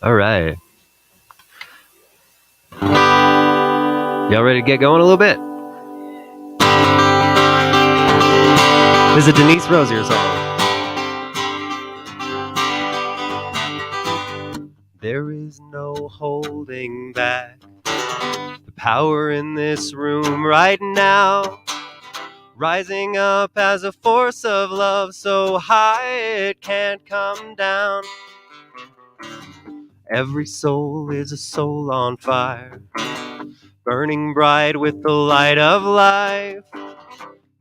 All right. Y'all ready to get going a little bit? This is a Denise Rosier song. There is no holding back the power in this room right now, rising up as a force of love so high it can't come down. Every soul is a soul on fire, burning bright with the light of life.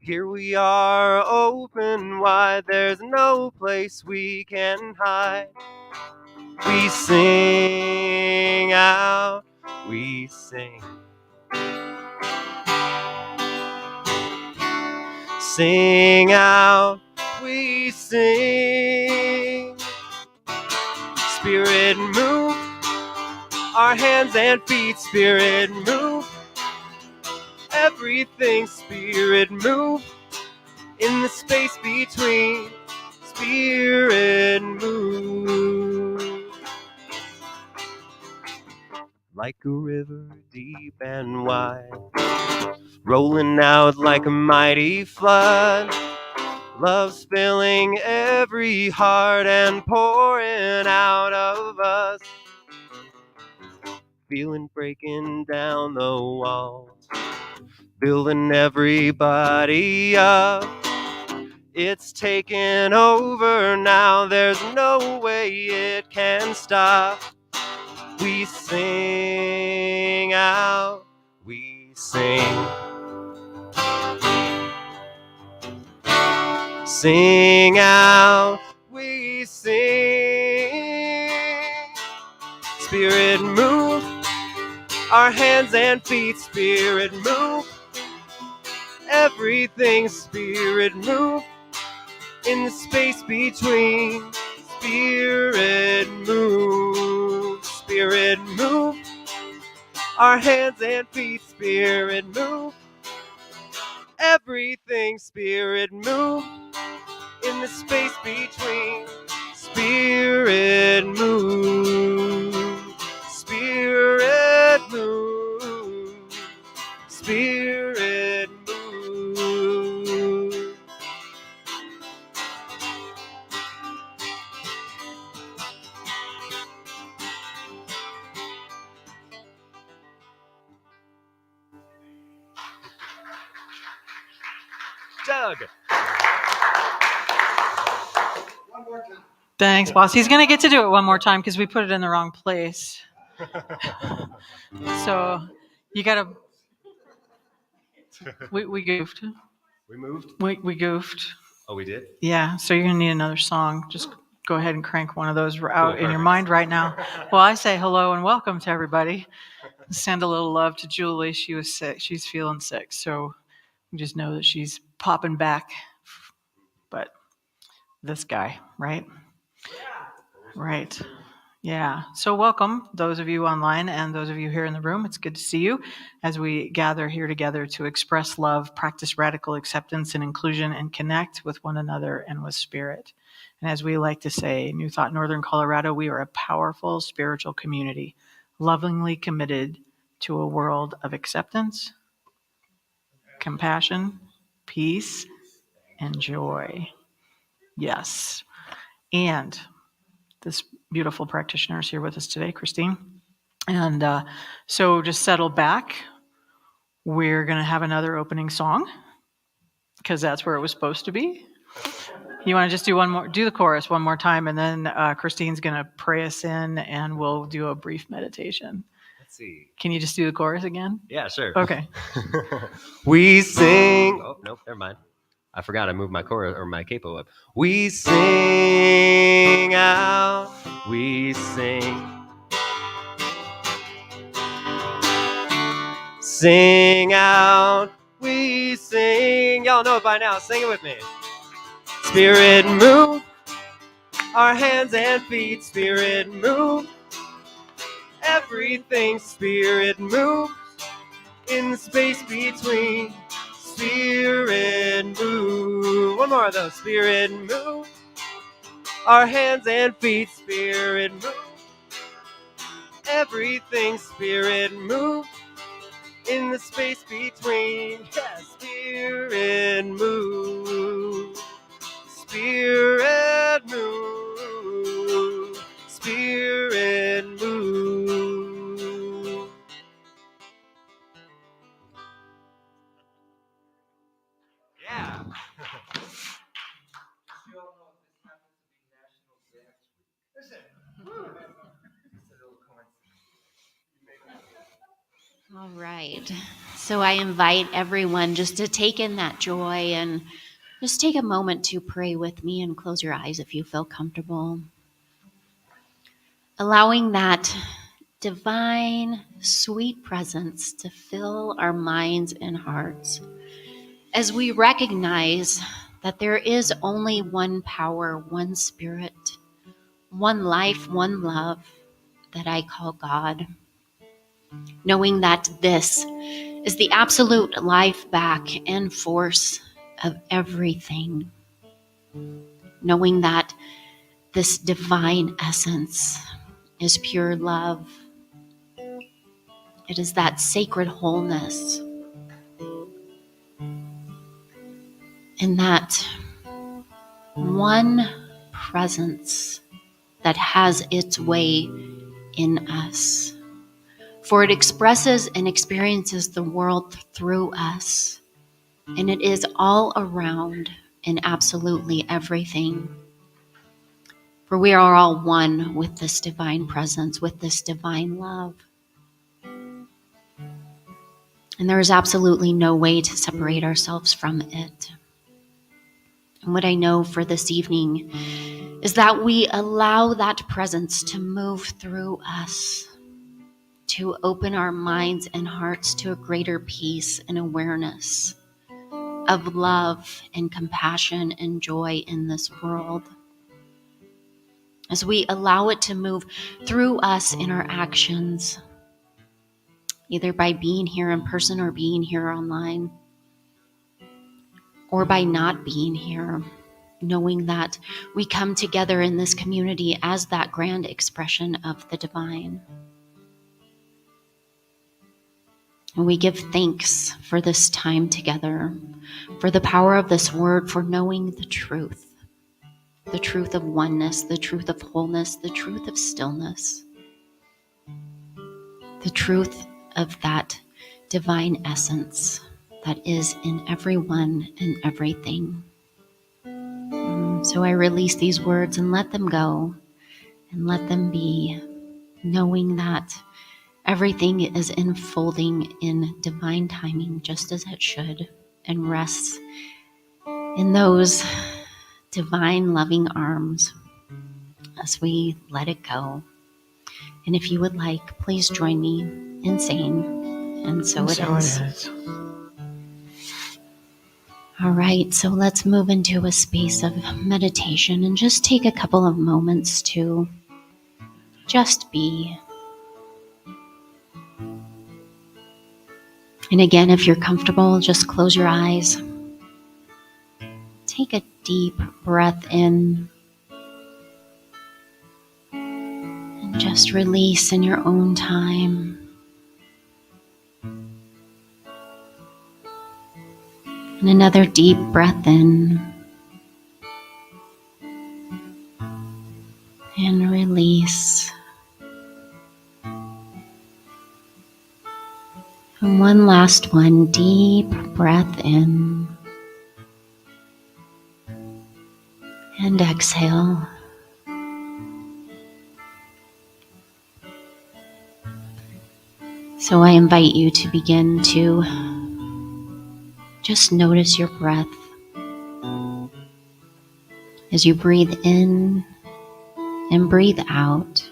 Here we are, open wide, there's no place we can hide. We sing out, we sing. Sing out, we sing. Spirit move, our hands and feet, spirit move. Everything, spirit move. In the space between, spirit move. Like a river deep and wide, rolling out like a mighty flood. Love filling every heart and pouring out of us. Feeling breaking down the walls, building everybody up. It's taken over now, there's no way it can stop. We sing out, we sing. Sing out, we sing. Spirit move, our hands and feet, Spirit move. Everything, Spirit move. In the space between, Spirit move. Spirit move, our hands and feet, Spirit move. Everything, Spirit move. In the space between, Spirit move. Spirit move. Spirit move. Doug. Thanks, boss. He's going to get to do it one more time because we put it in the wrong place. So you got to... We goofed. We moved? We goofed. Oh, we did? Yeah, so you're going to need another song. Just go ahead and crank one of those out in your Perfect. mind right now. Well, I say hello and welcome to everybody. Send a little love to Julie. She was sick. She's feeling sick. So we just know that she's popping back. But this guy, right? Right. Yeah. So welcome, those of you online and those of you here in the room. It's good to see you as we gather here together to express love, practice radical acceptance and inclusion, and connect with one another and with spirit. And as we like to say, New Thought Northern Colorado, we are a powerful spiritual community, lovingly committed to a world of acceptance, compassion, peace, and joy. Yes. And this beautiful practitioner is here with us today, Christine. And so just settle back. We're going to have another opening song because that's where it was supposed to be. You want to just do the chorus one more time, and then Christine's going to pray us in, and we'll do a brief meditation. Let's see. Can you just do the chorus again? Yeah, sure. Okay. We sing. Oh, nope, never mind. I forgot I moved my chorus or my capo up. We sing out, we sing. Sing out, we sing. Y'all know it by now. Sing it with me. Spirit move, our hands and feet, Spirit move. Everything, Spirit move. In the space between, Spirit move. One more of those. Spirit move. Our hands and feet, Spirit move. Everything, Spirit move. In the space between, yeah, Spirit move. Spirit move. Spirit move. Yeah. All right. So I invite everyone just to take in that joy and just take a moment to pray with me and close your eyes if you feel comfortable. Allowing that divine, sweet presence to fill our minds and hearts as we recognize that there is only one power, one spirit, one life, one love that I call God. Knowing that this is the absolute life back and force of everything. Knowing that this divine essence is pure love. It is that sacred wholeness. And that one presence that has its way in us. For it expresses and experiences the world through us. And it is all around in absolutely everything. For we are all one with this divine presence, with this divine love. And there is absolutely no way to separate ourselves from it. And what I know for this evening is that we allow that presence to move through us, to open our minds and hearts to a greater peace and awareness of love and compassion and joy in this world. As we allow it to move through us in our actions, either by being here in person or being here online, or by not being here, knowing that we come together in this community as that grand expression of the divine. And we give thanks for this time together, for the power of this word, for knowing the truth of oneness, the truth of wholeness, the truth of stillness, the truth of that divine essence that is in everyone and everything. So I release these words and let them go and let them be, knowing that everything is unfolding in divine timing just as it should, and rests in those divine loving arms as we let it go. And if you would like, please join me in saying, and so it is. All right, so let's move into a space of meditation and just take a couple of moments to just be. And again, if you're comfortable, just close your eyes. Take a deep breath in and just release in your own time. And another deep breath in and release. And one last one, deep breath in and exhale. So I invite you to begin to just notice your breath as you breathe in and breathe out.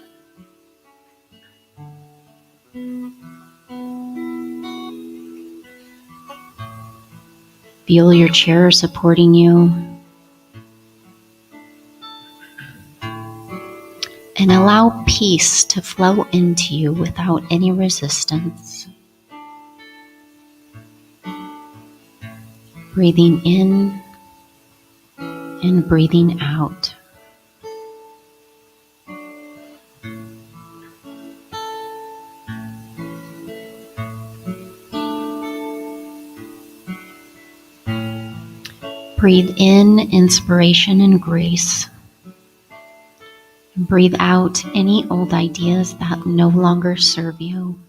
Feel your chair supporting you. And allow peace to flow into you without any resistance. Breathing in and breathing out. Breathe in inspiration and grace. And breathe out any old ideas that no longer serve you.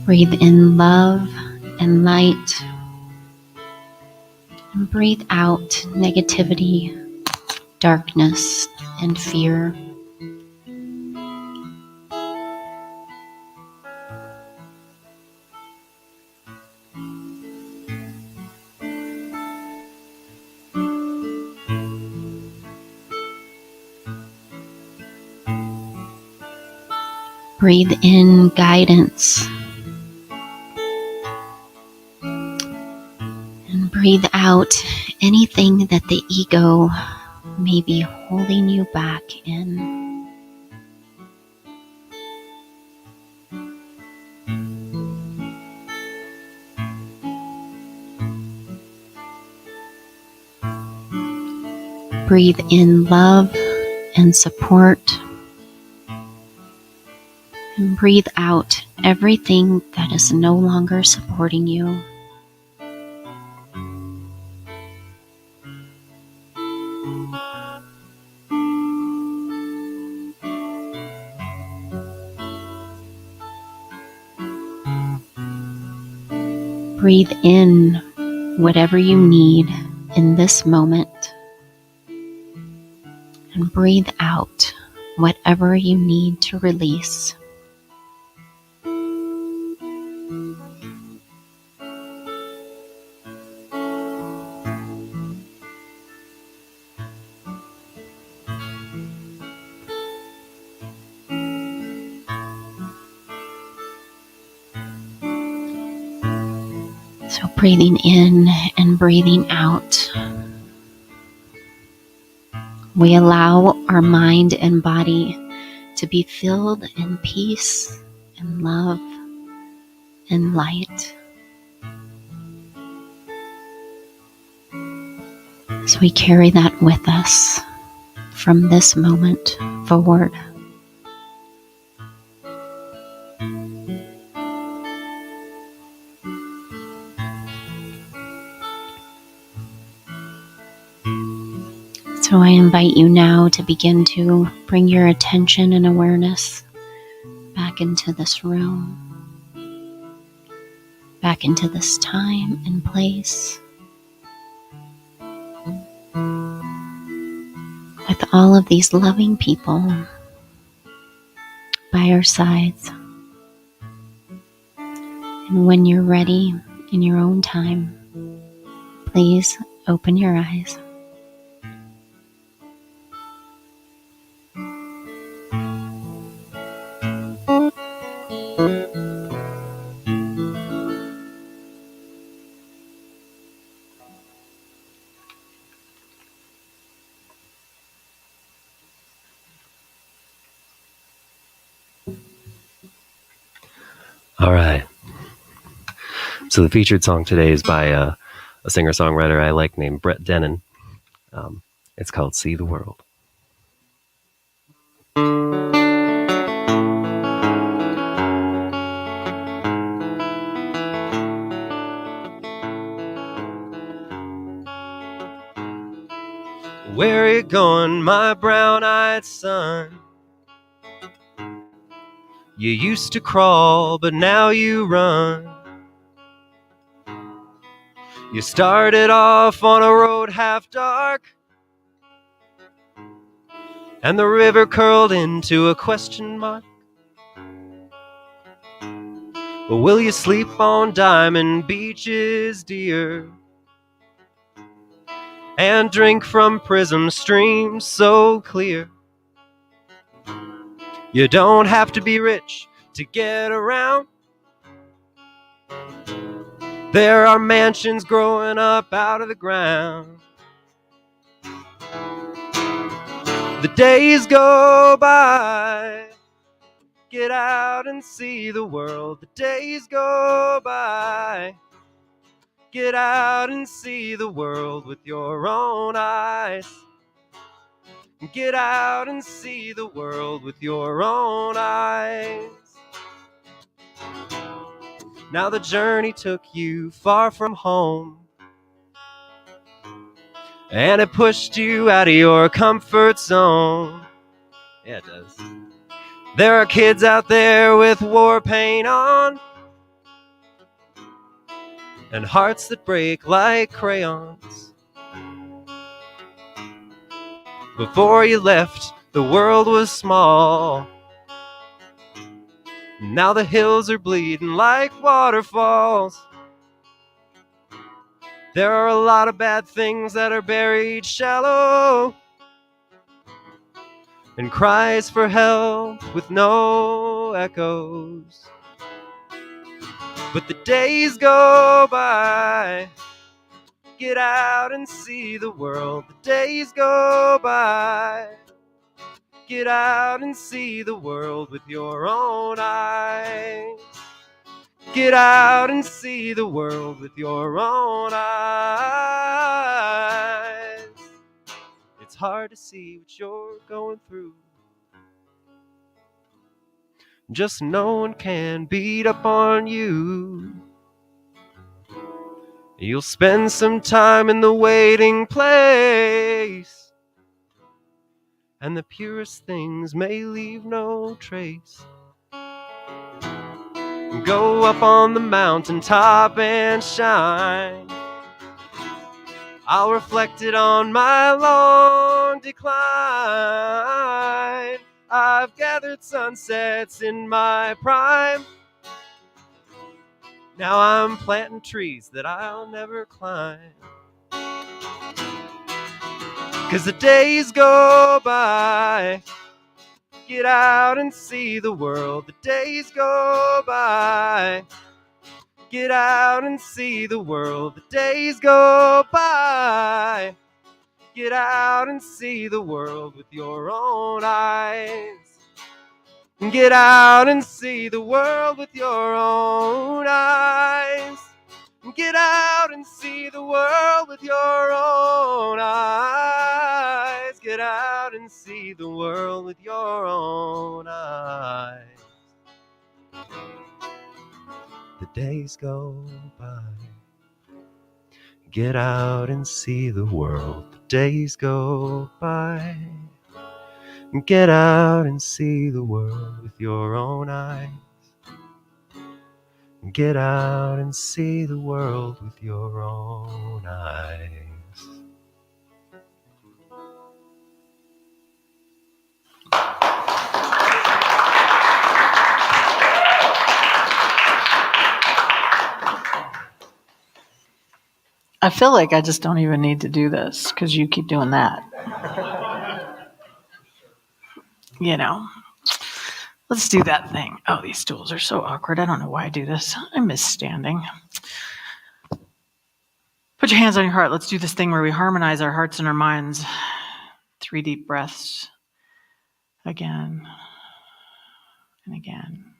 Breathe in love and light. And breathe out negativity, darkness, and fear. Breathe in guidance. And breathe out anything that the ego may be holding you back in. Breathe in love and support. And breathe out everything that is no longer supporting you. Breathe in whatever you need in this moment, and breathe out whatever you need to release. So breathing in and breathing out, we allow our mind and body to be filled in peace and love and light. So we carry that with us from this moment forward. So I invite you now to begin to bring your attention and awareness back into this room, back into this time and place, with all of these loving people by our sides. And when you're ready, in your own time, please open your eyes. All right. So the featured song today is by a singer-songwriter I like named Brett Dennen. It's called See the World. Where are you going, my brown-eyed son? You used to crawl, but now you run. You started off on a road half dark, and the river curled into a question mark. But will you sleep on diamond beaches, dear, and drink from prism streams so clear? You don't have to be rich to get around. There are mansions growing up out of the ground. The days go by. Get out and see the world. The days go by. Get out and see the world with your own eyes. Get out and see the world with your own eyes. Now the journey took you far from home, and it pushed you out of your comfort zone. Yeah, it does. There are kids out there with war paint on, and hearts that break like crayons. Before you left, the world was small. Now the hills are bleeding like waterfalls. There are a lot of bad things that are buried shallow, and cries for help with no echoes. But the days go by. Get out and see the world. The days go by. Get out and see the world with your own eyes. Get out and see the world with your own eyes. It's hard to see what you're going through. Just no one can beat up on you. You'll spend some time in the waiting place, and the purest things may leave no trace. Go up on the mountain top and shine. I'll reflect it on my long decline. I've gathered sunsets in my prime. Now I'm planting trees that I'll never climb. 'Cause the days go by. Get out and see the world. The days go by. Get out and see the world. The days go by. Get out and see the world with your own eyes. Get out and see the world with your own eyes. Get out and see the world with your own eyes. Get out and see the world with your own eyes. The days go by. Get out and see the world. The days go by. Get out and see the world with your own eyes. Get out and see the world with your own eyes. I feel like I just don't even need to do this because you keep doing that. You know, let's do that thing. Oh, these stools are so awkward. I don't know why I do this. I miss standing. Put your hands on your heart. Let's do this thing where we harmonize our hearts and our minds. 3 deep breaths. Again and again.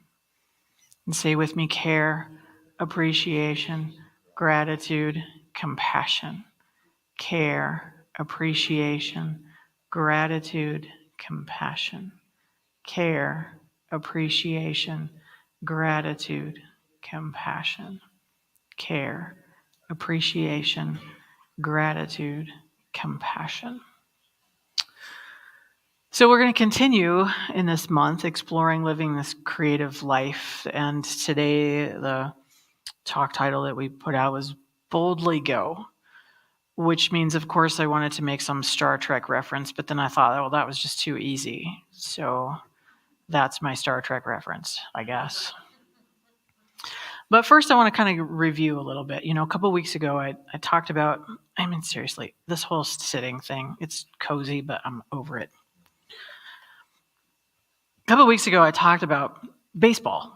And say with me, care, appreciation, gratitude, compassion. Care, appreciation, gratitude, compassion. Care, appreciation, gratitude, compassion. Care, appreciation, gratitude, compassion. So we're going to continue in this month exploring living this creative life. And today the talk title that we put out was Boldly Go, which means, of course, I wanted to make some Star Trek reference, but then I thought, well, that was just too easy. So that's my Star Trek reference, I guess. But first, I want to kind of review a little bit. You know, a couple of weeks ago, I talked about, I mean, seriously, this whole sitting thing, it's cozy, but I'm over it. A couple of weeks ago, I talked about baseball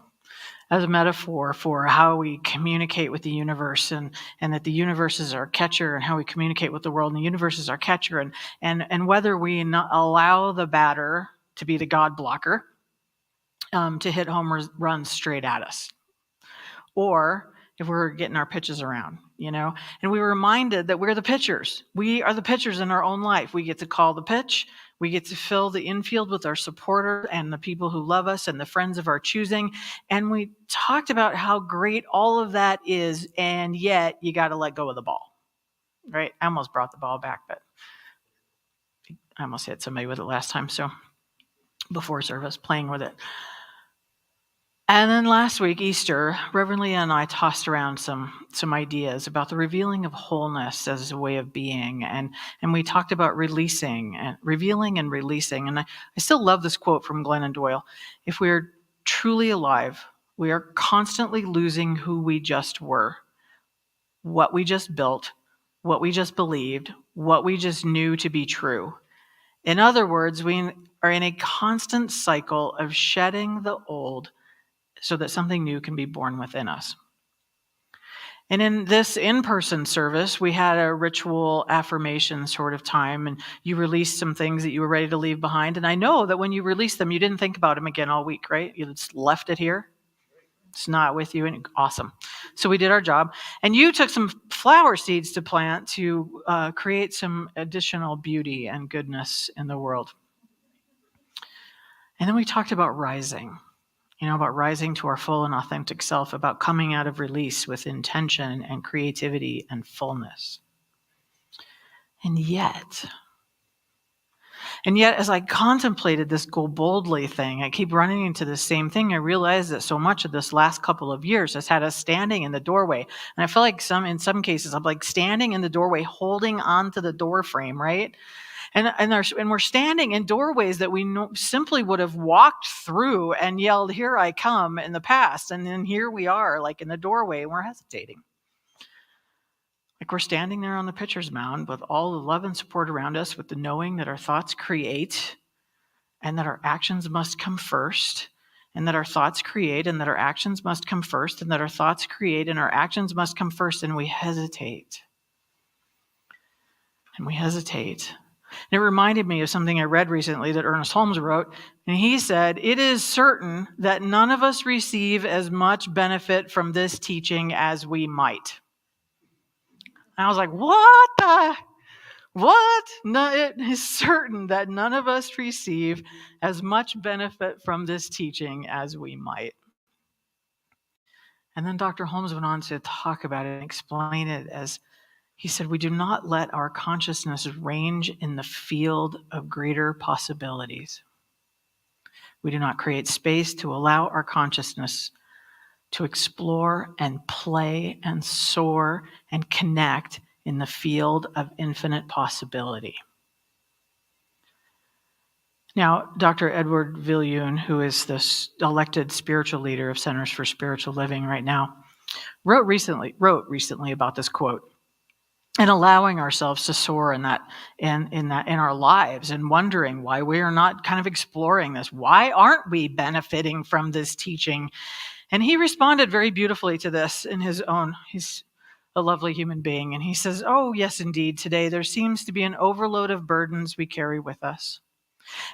as a metaphor for how we communicate with the universe, and that the universe is our catcher, and how we communicate with the world, and the universe is our catcher, and whether we not allow the batter to be the God blocker to hit home runs straight at us, or if we're getting our pitches around, you know. And we were reminded that we're the pitchers. We are the pitchers in our own life. We get to call the pitch. We get to fill the infield with our supporters and the people who love us and the friends of our choosing. And we talked about how great all of that is, and yet you got to let go of the ball, right? I almost brought the ball back, but I almost hit somebody with it last time. So before service, playing with it. And then last week, Easter, Reverend Leah and I tossed around some ideas about the revealing of wholeness as a way of being. And we talked about releasing and revealing and releasing. And I still love this quote from Glennon Doyle. If we are truly alive, we are constantly losing who we just were, what we just built, what we just believed, what we just knew to be true. In other words, we are in a constant cycle of shedding the old so that something new can be born within us. And in this in-person service, we had a ritual affirmation sort of time, and you released some things that you were ready to leave behind. And I know that when you released them, you didn't think about them again all week, right? You just left it here. It's not with you, and awesome. So we did our job. And you took some flower seeds to plant to create some additional beauty and goodness in the world. And then we talked about rising. You know, about rising to our full and authentic self, about coming out of release with intention and creativity and fullness. And yet, And yet, as I contemplated this go boldly thing, I keep running into the same thing. I realized that so much of this last couple of years has had us standing in the doorway. And I feel like in some cases, I'm like standing in the doorway, holding onto the door frame, right? And we're standing in doorways that we simply would have walked through and yelled, "Here I come," in the past. And then here we are, like in the doorway, and we're hesitating. Like we're standing there on the pitcher's mound with all the love and support around us, with the knowing that our thoughts create and that our actions must come first, and that our thoughts create and that our actions must come first, and that our thoughts create and our actions must come first, and we hesitate. And we hesitate. And it reminded me of something I read recently that Ernest Holmes wrote, and he said, "It is certain that none of us receive as much benefit from this teaching as we might." And I was like, what? No, it is certain that none of us receive as much benefit from this teaching as we might. And then Dr. Holmes went on to talk about it and explain it as he said, "We do not let our consciousness range in the field of greater possibilities. We do not create space to allow our consciousness to explore and play and soar and connect in the field of infinite possibility." Now, Dr. Edward Viljoen, who is the elected spiritual leader of Centers for Spiritual Living right now, wrote recently about this quote, and allowing ourselves to soar in our lives, and wondering why we are not kind of exploring this. Why aren't we benefiting from this teaching? And he responded very beautifully to this in his own. He's a lovely human being, and he says, "Oh, yes, indeed, today there seems to be an overload of burdens we carry with us.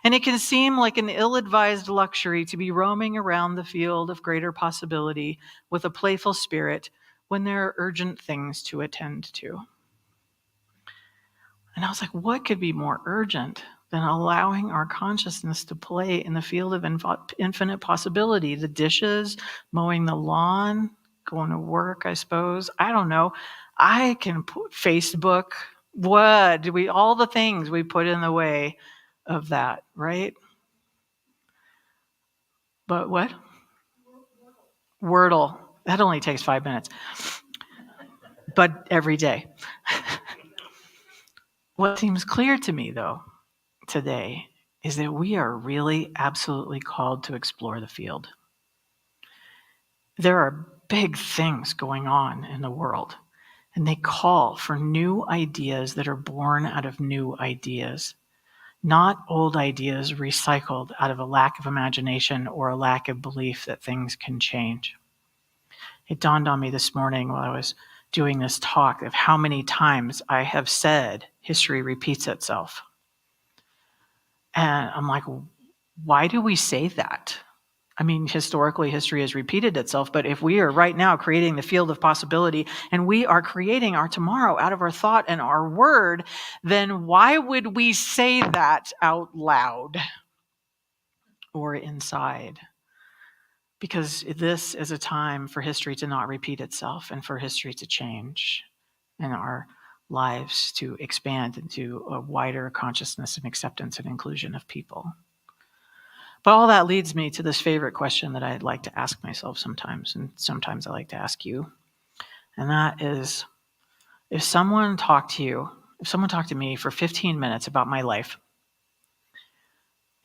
And it can seem like an ill-advised luxury to be roaming around the field of greater possibility with a playful spirit when there are urgent things to attend to." And I was like, what could be more urgent than allowing our consciousness to play in the field of infinite possibility? The dishes, mowing the lawn, going to work, I suppose. I don't know. I can put Facebook, all the things we put in the way of that, right? But what? Wordle. That only takes 5 minutes. But every day. What seems clear to me, though, today is that we are really absolutely called to explore the field. There are big things going on in the world, and they call for new ideas that are born out of new ideas, not old ideas recycled out of a lack of imagination or a lack of belief that things can change. It dawned on me this morning while I was doing this talk of how many times I have said history repeats itself. And I'm like, why do we say that? I mean, historically, history has repeated itself, but if we are right now creating the field of possibility, and we are creating our tomorrow out of our thought and our word, then why would we say that out loud or inside? Because this is a time for history to not repeat itself, and for history to change, and our lives to expand into a wider consciousness and acceptance and inclusion of people. But all that leads me to this favorite question that I'd like to ask myself sometimes, and sometimes I like to ask you. And that is, if someone talked to me for 15 minutes about my life,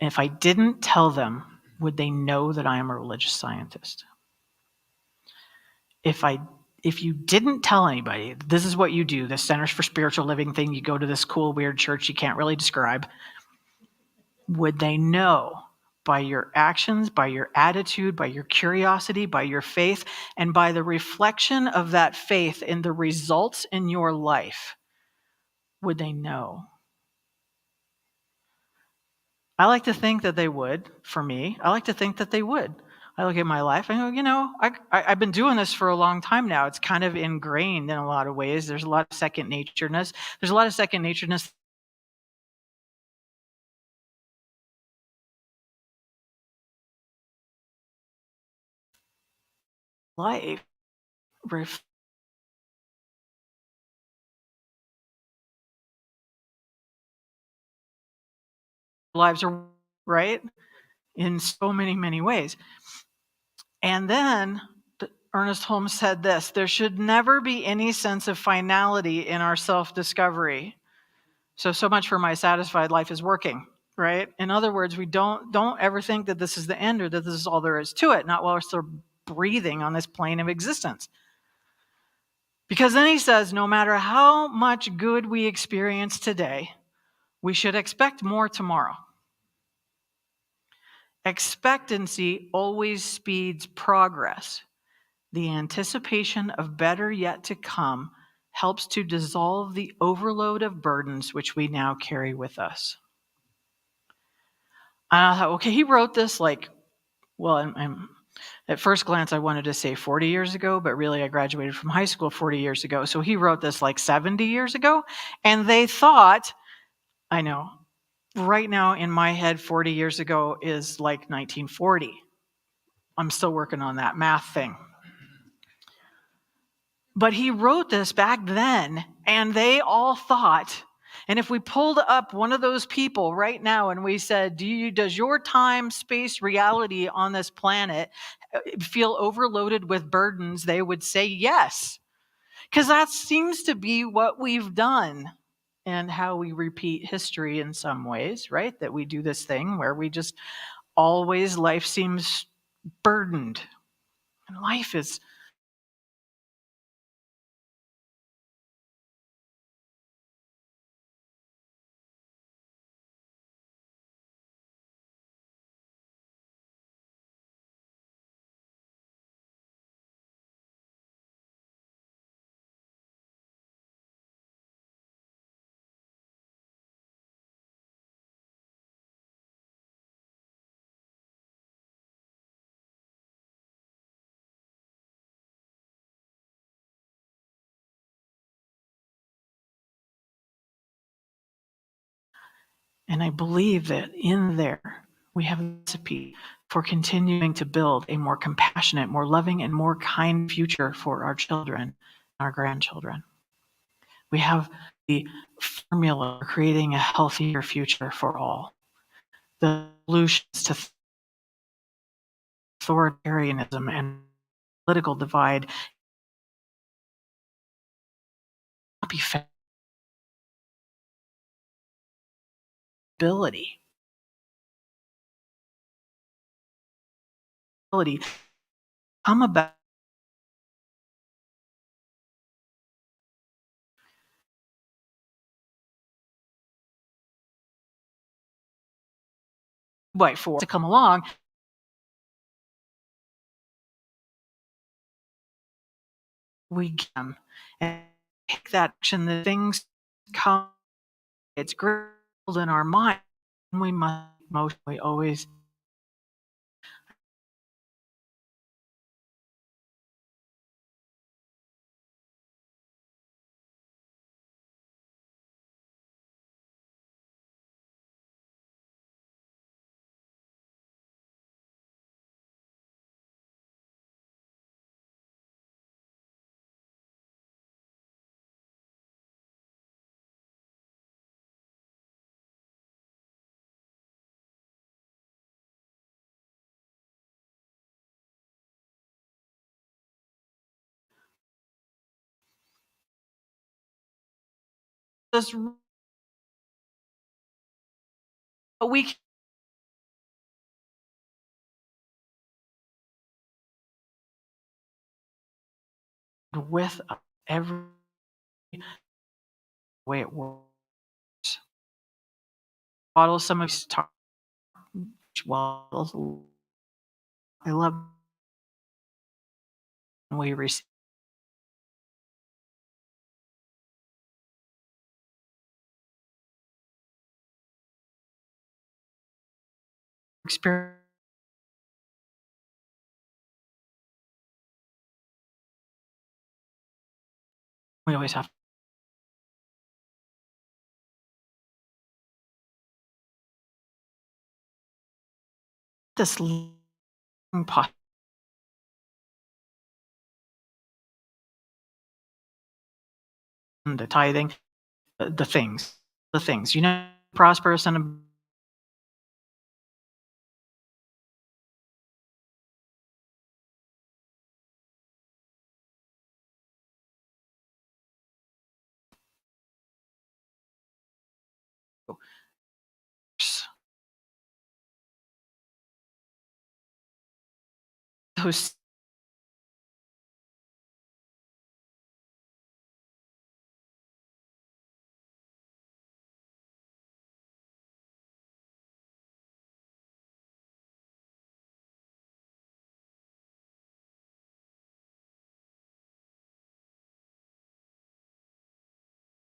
and if I didn't tell them, would they know that I am a religious scientist? If you didn't tell anybody, this is what you do, the Centers for Spiritual Living thing, you go to this cool, weird church you can't really describe, would they know by your actions, by your attitude, by your curiosity, by your faith, and by the reflection of that faith in the results in your life? Would they know? I like to think that they would. For me, I like to think that they would. I look at my life and go, I've been doing this for a long time now. It's kind of ingrained in a lot of ways. There's a lot of second natureness. There's a lot of second natureness life. lives are, right? In so many, many ways. And then Ernest Holmes said this: there should never be any sense of finality in our self-discovery. So much for my satisfied life is working, right? In other words, we don't ever think that this is the end or that this is all there is to it, not while we're still breathing on this plane of existence. Because then he says, no matter how much good we experience today, we should expect more tomorrow. Expectancy always speeds progress. The anticipation of better yet to come helps to dissolve the overload of burdens which we now carry with us. And I thought, okay, he wrote this at first glance, I wanted to say 40 years ago, but really I graduated from high school 40 years ago. So he wrote this like 70 years ago. And they thought, I know, right now in my head, 40 years ago is like 1940. I'm still working on that math thing. But he wrote this back then, and they all thought, and if we pulled up one of those people right now and we said, does your time, space, reality on this planet feel overloaded with burdens? They would say yes, because that seems to be what we've done and how we repeat history in some ways, right? That we do this thing where we just always, life seems burdened. And life is And I believe that in there, we have a recipe for continuing to build a more compassionate, more loving, and more kind future for our children and our grandchildren. We have the formula for creating a healthier future for all. The solutions to authoritarianism and political divide cannot be found. Ability come about by force to come along. We can and take that action. The things come. It's grilled in our mind. We must mostly always just we with every way it works. Bottle some of these talk. Well, I love when we receive experience. We always have this pot. The tithing, the things, prosperous and Those